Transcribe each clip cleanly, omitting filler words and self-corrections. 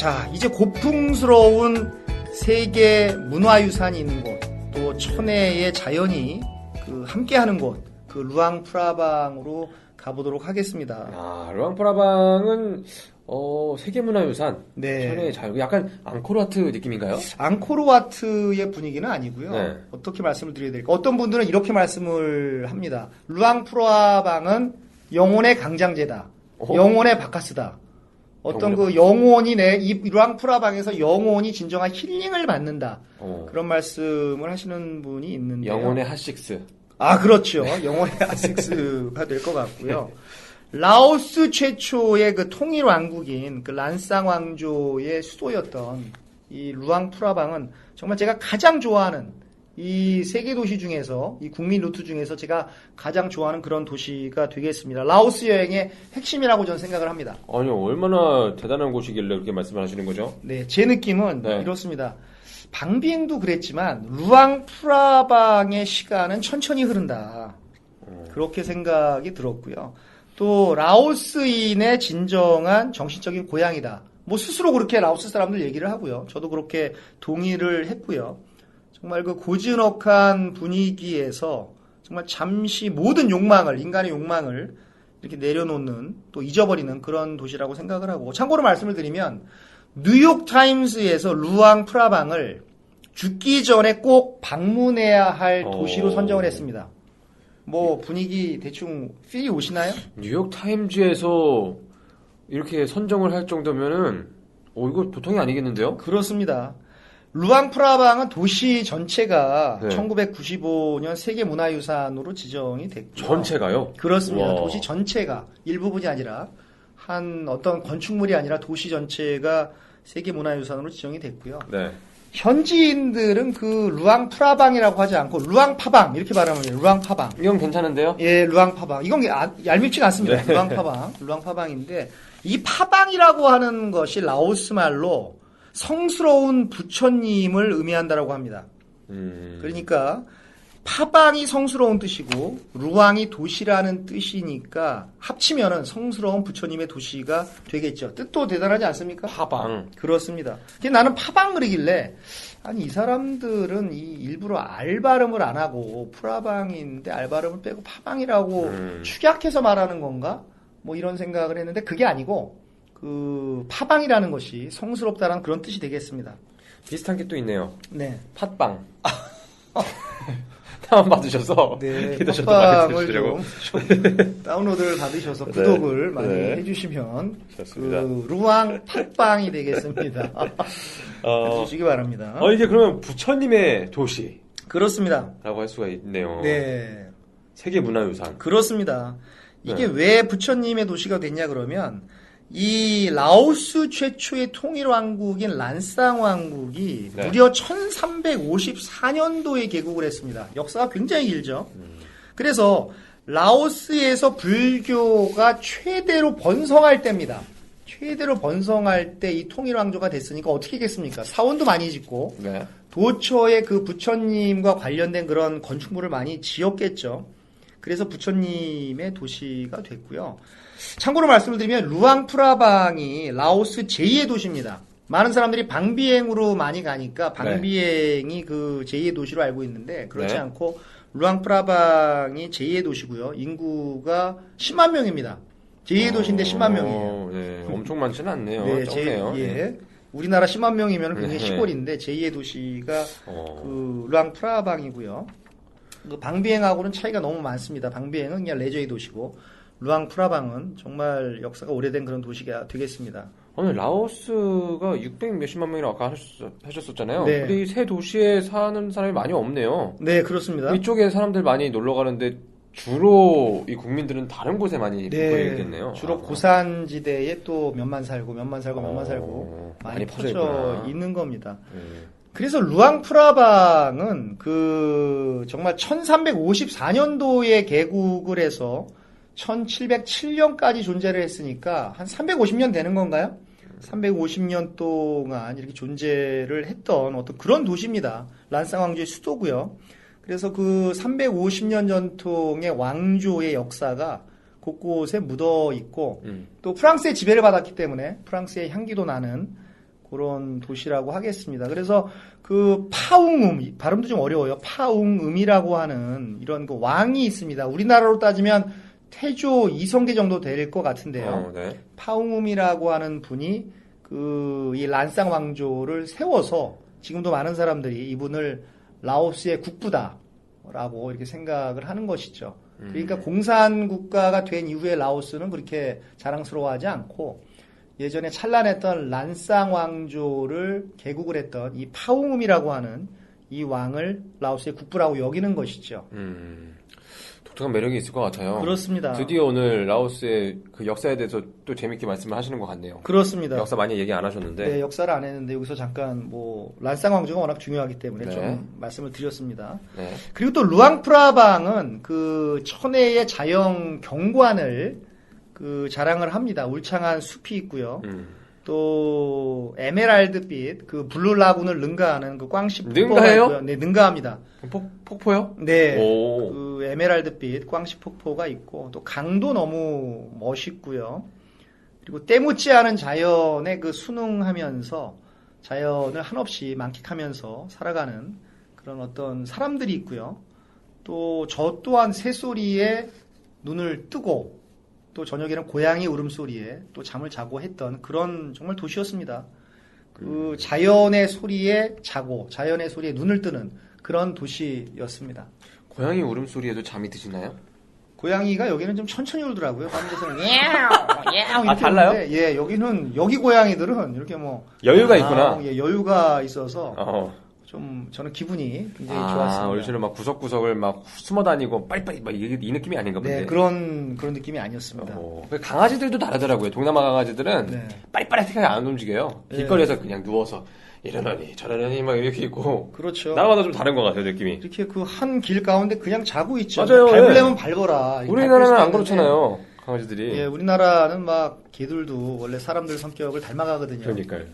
자, 이제 고풍스러운 세계 문화유산이 있는 곳, 또 천혜의 자연이 함께하는 곳, 루앙프라방으로 가보도록 하겠습니다. 루앙프라방은 세계문화유산, 네. 천혜의 자연, 약간 앙코르와트 느낌인가요? 앙코르와트의 분위기는 아니고요. 네. 어떻게 말씀을 드려야 될까? 어떤 분들은 이렇게 말씀을 합니다. 루앙프라방은 영혼의 강장제다. 영혼의 바카스다. 어떤 영혼이 이 루앙프라방에서 영혼이 진정한 힐링을 받는다. 그런 말씀을 하시는 분이 있는데요. 영혼의 핫식스. 그렇죠. 영혼의 핫식스가 될 것 같고요. 라오스 최초의 통일 왕국인 란쌍 왕조의 수도였던 이 루앙프라방은 정말 제가 가장 좋아하는 이 세계 도시 중에서, 이 국민 루트 중에서 제가 가장 좋아하는 그런 도시가 되겠습니다. 라오스 여행의 핵심이라고 저는 생각을 합니다. 아니요, 얼마나 대단한 곳이길래 그렇게 말씀을 하시는 거죠? 네, 제 느낌은 이렇습니다. 방비행도 그랬지만 루앙프라방의 시간은 천천히 흐른다. 그렇게 생각이 들었고요. 또 라오스인의 진정한 정신적인 고향이다. 스스로 그렇게 라오스 사람들 얘기를 하고요. 저도 그렇게 동의를 했고요. 정말 고즈넉한 분위기에서 정말 잠시 모든 욕망을, 인간의 욕망을 이렇게 내려놓는, 또 잊어버리는 그런 도시라고 생각을 하고, 참고로 말씀을 드리면 뉴욕타임스에서 루앙프라방을 죽기 전에 꼭 방문해야 할 도시로 선정을 했습니다. 분위기 대충 필이 오시나요? 뉴욕타임즈에서 이렇게 선정을 할 정도면은 이거 보통이 아니겠는데요? 그렇습니다. 루앙프라방은 도시 전체가 1995년 세계문화유산으로 지정이 됐고요. 전체가요? 그렇습니다. 와. 도시 전체가 일부분이 아니라 어떤 건축물이 아니라 도시 전체가 세계문화유산으로 지정이 됐고요. 네. 현지인들은 루앙프라방이라고 하지 않고 루앙파방 이렇게 발음을 해요. 루앙파방. 이건 괜찮은데요? 예, 루앙파방. 이건 얄밉지가 않습니다. 네. 루앙파방인데 이 파방이라고 하는 것이 라오스 말로 성스러운 부처님을 의미한다라고 합니다. 그러니까 파방이 성스러운 뜻이고 루앙이 도시라는 뜻이니까 합치면은 성스러운 부처님의 도시가 되겠죠. 뜻도 대단하지 않습니까? 파방. 그렇습니다. 나는 파방 그러길래 이 사람들은 일부러 알 발음을 안 하고 프라방인데 알 발음을 빼고 파방이라고 축약해서 말하는 건가? 이런 생각을 했는데 그게 아니고 파방이라는 것이 성스럽다라는 그런 뜻이 되겠습니다. 비슷한 게 또 있네요. 네. 팟빵. 다운받으셔서 네, 저도 많이 팟빵을 들으시려고. 좀 다운로드를 받으셔서 구독을 많이 해주시면 좋습니다. 루앙 팟빵이 되겠습니다. 해주시기 바랍니다. 이게 그러면 부처님의 도시. 그렇습니다. 라고 할 수가 있네요. 네. 세계문화유산. 그렇습니다. 이게 왜 부처님의 도시가 됐냐 그러면 이 라오스 최초의 통일왕국인 란쌍왕국이 무려 1354년도에 개국을 했습니다. 역사가 굉장히 길죠. 그래서 라오스에서 불교가 최대로 번성할 때입니다. 최대로 번성할 때 이 통일왕조가 됐으니까 어떻게 했겠습니까? 사원도 많이 짓고 도처에 부처님과 관련된 그런 건축물을 많이 지었겠죠. 그래서 부처님의 도시가 됐고요. 참고로 말씀을 드리면 루앙프라방이 라오스 제2의 도시입니다. 많은 사람들이 방비행으로 많이 가니까 방비행이 제2의 도시로 알고 있는데 그렇지 않고 루앙프라방이 제2의 도시고요. 인구가 10만 명입니다. 제2의 도시인데 10만 명이에요. 네, 엄청 많지는 않네요. 네, 적네요. 우리나라 10만 명이면 굉장히 시골인데 제2의 도시가 루앙프라방이고요. 방비행하고는 차이가 너무 많습니다. 방비행은 그냥 레저의 도시고 루앙프라방은 정말 역사가 오래된 그런 도시가 되겠습니다. 라오스가 600 몇십만 명이라고 아까 하셨었잖아요. 네. 근데 이 새 도시에 사는 사람이 많이 없네요. 네, 그렇습니다. 이쪽에 사람들 많이 놀러 가는데 주로 이 국민들은 다른 곳에 많이 붙어 있겠네요. 주로 고산지대에 또 몇만 살고 많이 퍼져 있는 겁니다. 그래서 루앙프라방은 정말 1354년도에 개국을 해서 1707년까지 존재를 했으니까 한 350년 되는 건가요? 350년 동안 이렇게 존재를 했던 어떤 그런 도시입니다. 란쌍 왕조의 수도고요. 그래서 350년 전통의 왕조의 역사가 곳곳에 묻어 있고 또 프랑스의 지배를 받았기 때문에 프랑스의 향기도 나는 그런 도시라고 하겠습니다. 그래서 그 파웅음, 발음도 좀 어려워요. 파웅음이라고 하는 이런 그 왕이 있습니다. 우리나라로 따지면 태조 이성계 정도 될 것 같은데요. 네. 파웅음이라고 하는 분이 이 란상 왕조를 세워서 지금도 많은 사람들이 이분을 라오스의 국부다라고 이렇게 생각을 하는 것이죠. 그러니까 공산 국가가 된 이후에 라오스는 그렇게 자랑스러워하지 않고 예전에 찬란했던 란상 왕조를 개국을 했던 이 파웅음이라고 하는 이 왕을 라오스의 국부라고 여기는 것이죠. 독특한 매력이 있을 것 같아요. 그렇습니다. 드디어 오늘 라오스의 그 역사에 대해서 또 재밌게 말씀을 하시는 것 같네요. 그렇습니다. 역사 많이 얘기 안 하셨는데. 네, 역사를 안 했는데 여기서 잠깐 란상 왕조가 워낙 중요하기 때문에 네. 좀 말씀을 드렸습니다. 네. 그리고 또 루앙프라방은 그 천혜의 자연 경관을 자랑을 합니다. 울창한 숲이 있고요. 또 에메랄드빛 그 블루 라군을 능가하는 그 꽝시 폭포가 능가해요? 있고요. 네, 능가합니다. 폭포요? 네. 오. 그 에메랄드빛 꽝시 폭포가 있고 또 강도 너무 멋있고요. 그리고 때묻지 않은 자연에 그 순응하면서 자연을 한없이 만끽하면서 살아가는 그런 어떤 사람들이 있고요. 또 저 또한 새소리에 눈을 뜨고 또 저녁에는 고양이 울음소리에 또 잠을 자고 했던 그런 정말 도시였습니다. 그 자연의 소리에 자고 자연의 소리에 눈을 뜨는 그런 도시였습니다. 고양이 울음소리에도 잠이 드시나요? 고양이가 여기는 좀 천천히 울더라고요. 다른 데서는 야옹 이렇게 달라요? 우는데, 예, 여기 고양이들은 이렇게 뭐 여유가 있구나. 예, 여유가 있어서 어. 좀 저는 기분이 굉장히 좋았습니다. 어르신은 막 구석구석을 막 숨어 다니고 빨리빨리 막 이 느낌이 아닌가 본데. 네, 그런 느낌이 아니었습니다. 강아지들도 다르더라고요. 동남아 강아지들은 네. 빨리빨리 안 움직여요. 네. 길거리에서 그냥 누워서 이러느니 저러느니 막 이렇게 있고. 그렇죠. 나라마다 좀 다른 것 같아요, 느낌이. 이렇게 그 한 길 가운데 그냥 자고 있죠. 맞아요. 밟으려면 밟아라. 우리나라는 안 그렇잖아요. 강아지들이. 예, 우리나라는 막 개들도 원래 사람들 성격을 닮아가거든요. 그러니까요.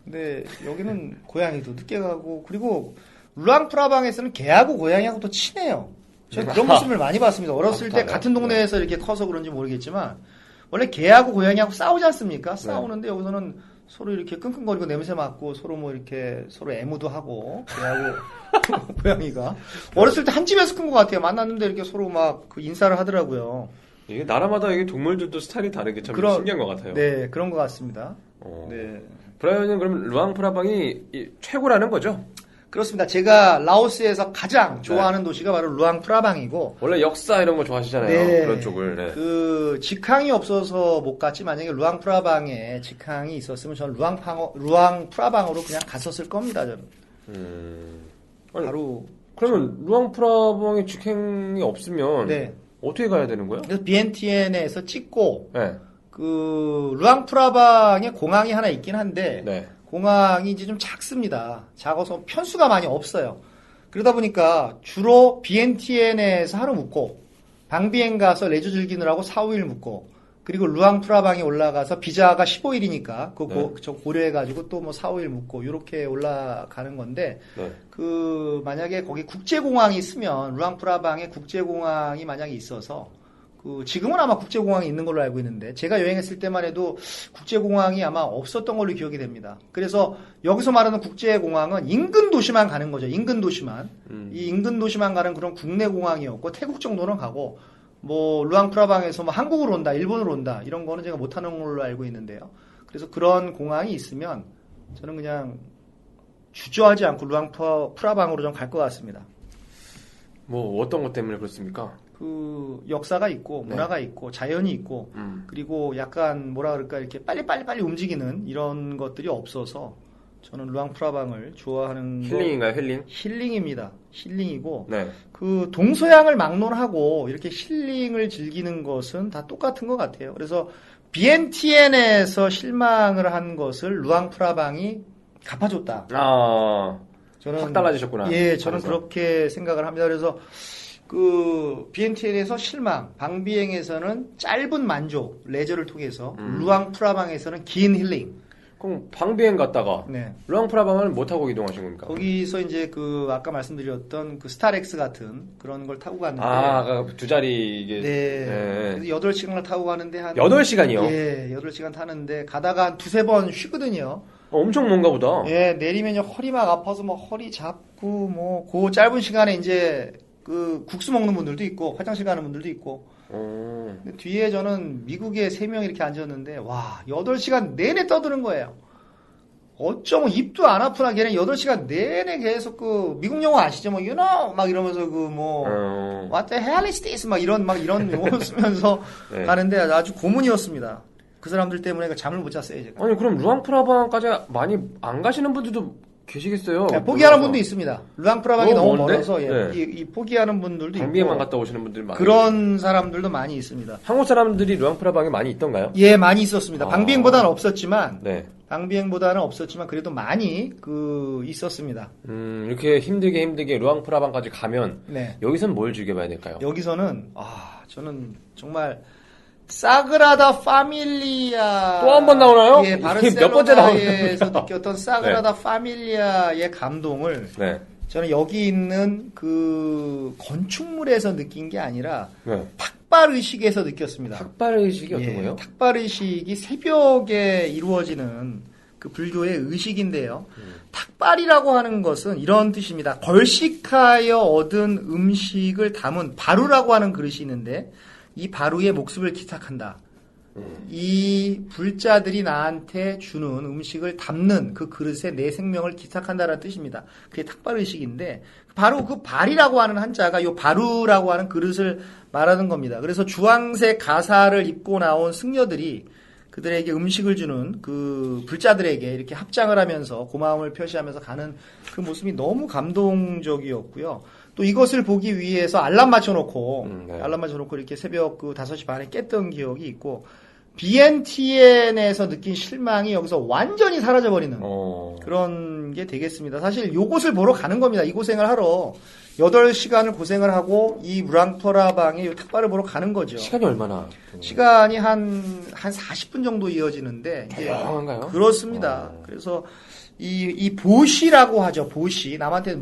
근데 여기는 고양이도 늦게 가고 그리고 루앙프라방에서는 개하고 고양이하고 또 친해요. 저는 그런 모습을 많이 봤습니다. 어렸을 때 같은 동네에서 이렇게 커서 그런지 모르겠지만 원래 개하고 고양이하고 싸우지 않습니까? 싸우는데 여기서는 서로 이렇게 끙끙거리고 냄새 맡고 서로 뭐 이렇게 서로 애무도 하고 개하고 고양이가 어렸을 때 한 집에서 큰 것 같아요. 만났는데 이렇게 서로 막 그 인사를 하더라고요. 이게 나라마다 이게 동물들도 스타일이 다르게 참 신기한 것 같아요. 네, 그런 것 같습니다. 네. 브라이언은 그럼 루앙프라방이 최고라는 거죠? 그렇습니다. 제가 라오스에서 가장 좋아하는 도시가 바로 루앙프라방이고 원래 역사 이런 거 좋아하시잖아요. 네. 그런 쪽을. 네. 그 직항이 없어서 못 갔지 만약에 루앙프라방에 직항이 있었으면 저는 루앙프라방으로 그냥 갔었을 겁니다. 저는. 바로 그러면 루앙프라방에 직행이 없으면 네. 어떻게 가야 되는 거예요? 그래서 비엔티엔에서 찍고 네. 그 루앙프라방에 공항이 하나 있긴 한데 네. 공항이 이제 좀 작습니다. 작아서 편수가 많이 없어요. 그러다 보니까 주로 비엔티엔에서 하루 묵고 방비엔 가서 레저 즐기느라고 4, 5일 묵고 그리고 루앙프라방에 올라가서 비자가 15일이니까 저 고려해가지고 또 뭐 4, 5일 묵고 이렇게 올라가는 건데 네. 그 만약에 거기 국제공항이 있으면 루앙프라방에 국제공항이 만약에 있어서 지금은 아마 국제공항이 있는 걸로 알고 있는데 제가 여행했을 때만 해도 국제공항이 아마 없었던 걸로 기억이 됩니다. 그래서 여기서 말하는 국제공항은 인근 도시만 가는 거죠. 인근 도시만. 이 인근 도시만 가는 그런 국내 공항이었고 태국 정도는 가고 뭐 루앙프라방에서 뭐 한국으로 온다, 일본으로 온다 이런 거는 제가 못하는 걸로 알고 있는데요. 그래서 그런 공항이 있으면 저는 그냥 주저하지 않고 루앙프라방으로 좀 갈 것 같습니다. 뭐 어떤 것 때문에 그렇습니까? 그 역사가 있고 문화가 있고 자연이 있고 그리고 약간 뭐라 그럴까 이렇게 빨리 움직이는 이런 것들이 없어서 저는 루앙프라방을 좋아하는 힐링인가요? 힐링? 힐링입니다. 힐링이고 네. 그 동서양을 막론하고 이렇게 힐링을 즐기는 것은 다 똑같은 것 같아요. 그래서 비엔티엔에서 실망을 한 것을 루앙프라방이 갚아줬다. 저는 확 달라지셨구나. 예, 저는 그렇게 생각을 합니다. 그래서 그 비엔티엔에서 실망, 방비행에서는 짧은 만족, 레저를 통해서 루앙프라방에서는 긴 힐링. 그럼 방비행 갔다가 네. 루앙프라방을 못 타고 이동하신 겁니까? 거기서 이제 그 아까 말씀드렸던 그 스타렉스 같은 그런 걸 타고 갔는데 두 자리 이게 네. 그래서 8시간을 타고 가는데 한 8시간이요? 예, 8시간 타는데 가다가 한 두세 번 쉬거든요. 엄청 먼가 보다. 예, 내리면 이제 허리 막 아파서 뭐 허리 잡고 뭐 그 짧은 시간에 이제 그 국수 먹는 분들도 있고 화장실 가는 분들도 있고. 근데 뒤에 저는 미국에 3명 이렇게 앉았는데 와, 8시간 내내 떠드는 거예요. 어쩌면 입도 안 아프나 걔는 8시간 내내 계속 그 미국 영어 아시죠? 뭐 you know 막 이러면서 그 뭐 what the hell is this 막 이런 용어 쓰면서 네. 가는데 아주 고문이었습니다. 그 사람들 때문에 잠을 못 잤어요, 제가. 아니 그럼 루앙프라방까지 많이 안 가시는 분들도 계시겠어요? 네, 포기하는 분도 있습니다. 루앙프라방이 너무 먼데? 멀어서 예, 네. 이 포기하는 분들도 방비에만 있고 갔다 오시는 분들 많아요. 그런 사람들도 많이 있습니다. 한국 사람들이 루앙프라방에 많이 있던가요? 예, 많이 있었습니다. 아. 방비행보다는 없었지만 네. 그래도 많이 있었습니다. 이렇게 힘들게 루앙프라방까지 가면 네. 여기선 뭘 즐겨봐야 될까요? 여기서는 저는 정말 사그라다 파밀리아 또 한 번 나오나요? 예, 몇 번째 바르셀로나에서 느꼈던 사그라다 파밀리아의 감동을 네. 저는 여기 있는 그 건축물에서 느낀 게 아니라 네. 탁발 의식에서 느꼈습니다. 탁발 의식이 어떤 예, 거예요? 탁발 의식이 새벽에 이루어지는 그 불교의 의식인데요. 탁발이라고 하는 것은 이런 뜻입니다. 걸식하여 얻은 음식을 담은 바루라고 하는 그릇이 있는데 이 바루에 목숨을 기탁한다. 이 불자들이 나한테 주는 음식을 담는 그 그릇에 내 생명을 기탁한다라는 뜻입니다. 그게 탁발의식인데 바로 그 발이라고 하는 한자가 요 바루라고 하는 그릇을 말하는 겁니다. 그래서 주황색 가사를 입고 나온 승려들이 그들에게 음식을 주는 그 불자들에게 이렇게 합장을 하면서 고마움을 표시하면서 가는 그 모습이 너무 감동적이었고요. 또 이것을 보기 위해서 알람 맞춰놓고 이렇게 새벽 그 5시 반에 깼던 기억이 있고 BNTN에서 느낀 실망이 여기서 완전히 사라져버리는 그런 게 되겠습니다. 사실 요곳을 보러 가는 겁니다. 이 고생을 하러 8시간을 고생을 하고 이 루앙프라방의 요 탁발을 보러 가는 거죠. 시간이 얼마나? 시간이 한 40분 정도 이어지는데 다양한가요? 그렇습니다. 그래서 이 보시라고 하죠. 보시. 남한테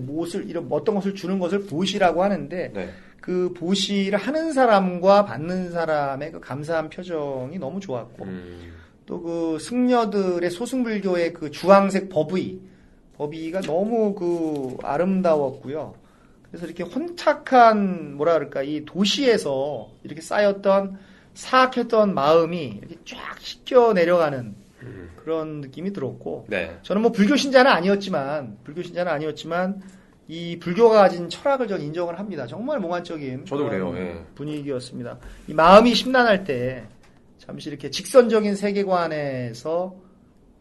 이런 어떤 것을 주는 것을 보시라고 하는데 네. 그 보시를 하는 사람과 받는 사람의 그 감사한 표정이 너무 좋았고 또 그 승려들의 소승불교의 그 주황색 법의가 너무 그 아름다웠고요. 그래서 이렇게 혼탁한 이 도시에서 이렇게 쌓였던 사악했던 마음이 이렇게 쫙 씻겨 내려가는 그런 느낌이 들었고 네. 저는 뭐 불교 신자는 아니었지만 이 불교가 가진 철학을 저는 인정을 합니다. 정말 몽환적인 저도 그래요. 예. 분위기였습니다. 이 마음이 심란할 때 잠시 이렇게 직선적인 세계관에서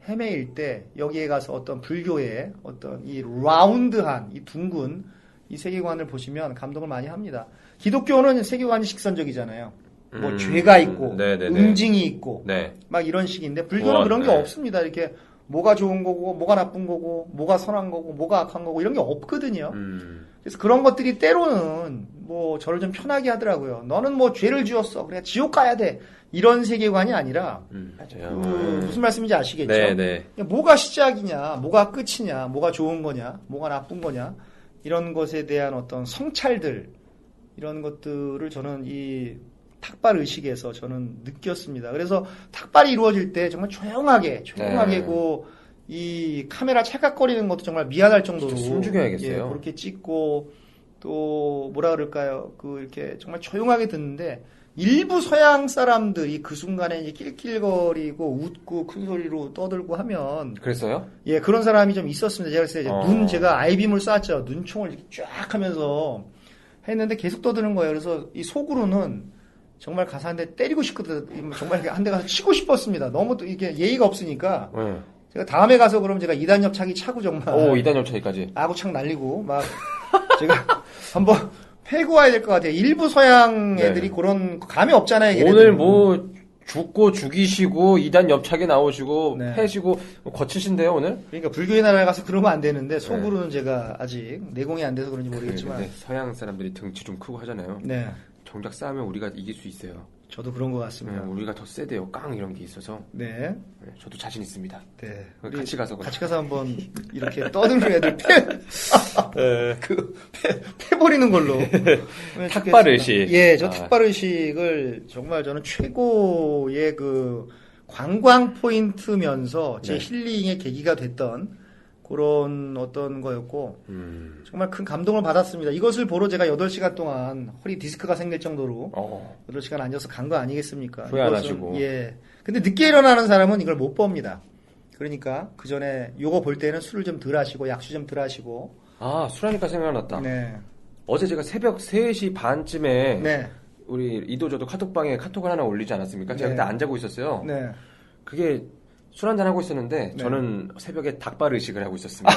헤매일 때 여기에 가서 어떤 불교의 어떤 이 라운드한 이 둥근 이 세계관을 보시면 감동을 많이 합니다. 기독교는 세계관이 직선적이잖아요. 뭐 죄가 있고 응징이 있고 네. 막 이런 식인데 불교는 그런 게 없습니다. 이렇게 뭐가 좋은 거고 뭐가 나쁜 거고 뭐가 선한 거고 뭐가 악한 거고 이런 게 없거든요. 그래서 그런 것들이 때로는 뭐 저를 좀 편하게 하더라고요. 너는 뭐 죄를 지었어. 그래 지옥 가야 돼. 이런 세계관이 아니라 맞아요. 무슨 말씀인지 아시겠죠? 네. 뭐가 시작이냐, 뭐가 끝이냐, 뭐가 좋은 거냐, 뭐가 나쁜 거냐 이런 것에 대한 어떤 성찰들 이런 것들을 저는 이 탁발 의식에서 저는 느꼈습니다. 그래서 탁발이 이루어질 때 정말 조용하게 이 카메라 찰칵거리는 것도 정말 미안할 정도로 숨죽여야겠어요. 그렇게 찍고 또 이렇게 정말 조용하게 듣는데 일부 서양 사람들이 그 순간에 이제 낄낄거리고 웃고 큰 소리로 떠들고 하면 그랬어요? 예, 그런 사람이 좀 있었습니다. 제가 그래서 제가 아이빔을 쐈죠. 눈총을 이렇게 쫙 하면서 했는데 계속 떠드는 거예요. 그래서 이 속으로는 정말 가서 한 대 때리고 싶거든. 정말 한 대 가서 치고 싶었습니다. 너무 또 이게 예의가 없으니까. 제가 다음에 가서 그럼 제가 2단 옆차기 차고 정말. 2단 옆차기까지. 아구창 날리고 막 제가 한번 패고 와야 될 것 같아요. 일부 서양 애들이 그런 감이 없잖아요. 걔네들은. 오늘 뭐 죽고 죽이시고 2단 옆차기 나오시고 네. 패시고 거치신데요 오늘? 그러니까 불교의 나라에 가서 그러면 안 되는데 속으로는 제가 아직 내공이 안 돼서 그런지 모르겠지만. 근데 서양 사람들이 등치 좀 크고 하잖아요. 네. 정작 싸우면 우리가 이길 수 있어요. 저도 그런 것 같습니다. 우리가 더 세대요. 깡 이런 게 있어서. 네. 저도 자신 있습니다. 네. 같이 가서 한번 이렇게 떠드는 애들 패버리는 걸로. 탁발 의식. 예, 탁발 의식을 정말 저는 최고의 그 관광 포인트면서 제 네. 힐링의 계기가 됐던 그런 어떤 거였고 정말 큰 감동을 받았습니다. 이것을 보러 제가 8시간 동안 허리 디스크가 생길 정도로 8시간 앉아서 간 거 아니겠습니까? 후회 안 이것은, 하시고. 예. 근데 늦게 일어나는 사람은 이걸 못 봅니다. 그러니까 그 전에 요거 볼 때는 술을 좀 덜 하시고 약수 좀 덜 하시고. 아, 술하니까 생각났다. 네. 어제 제가 새벽 3시 반쯤에 네. 우리 이도저도 카톡방에 카톡을 하나 올리지 않았습니까? 제가 네. 그때 안 자고 있었어요. 네. 그게 술 한잔 하고 있었는데 네. 저는 새벽에 닭발 의식을 하고 있었습니다.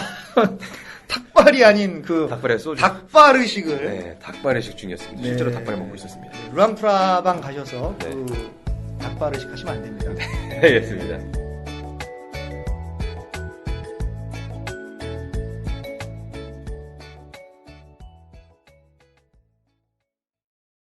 닭발이 아닌 그 닭발에 소주. 닭발 의식을 네, 닭발 의식 중이었습니다. 네. 실제로 닭발을 먹고 있었습니다. 루앙프라방 가셔서 네. 그 닭발 의식 하시면 안 됩니다. 알겠습니다.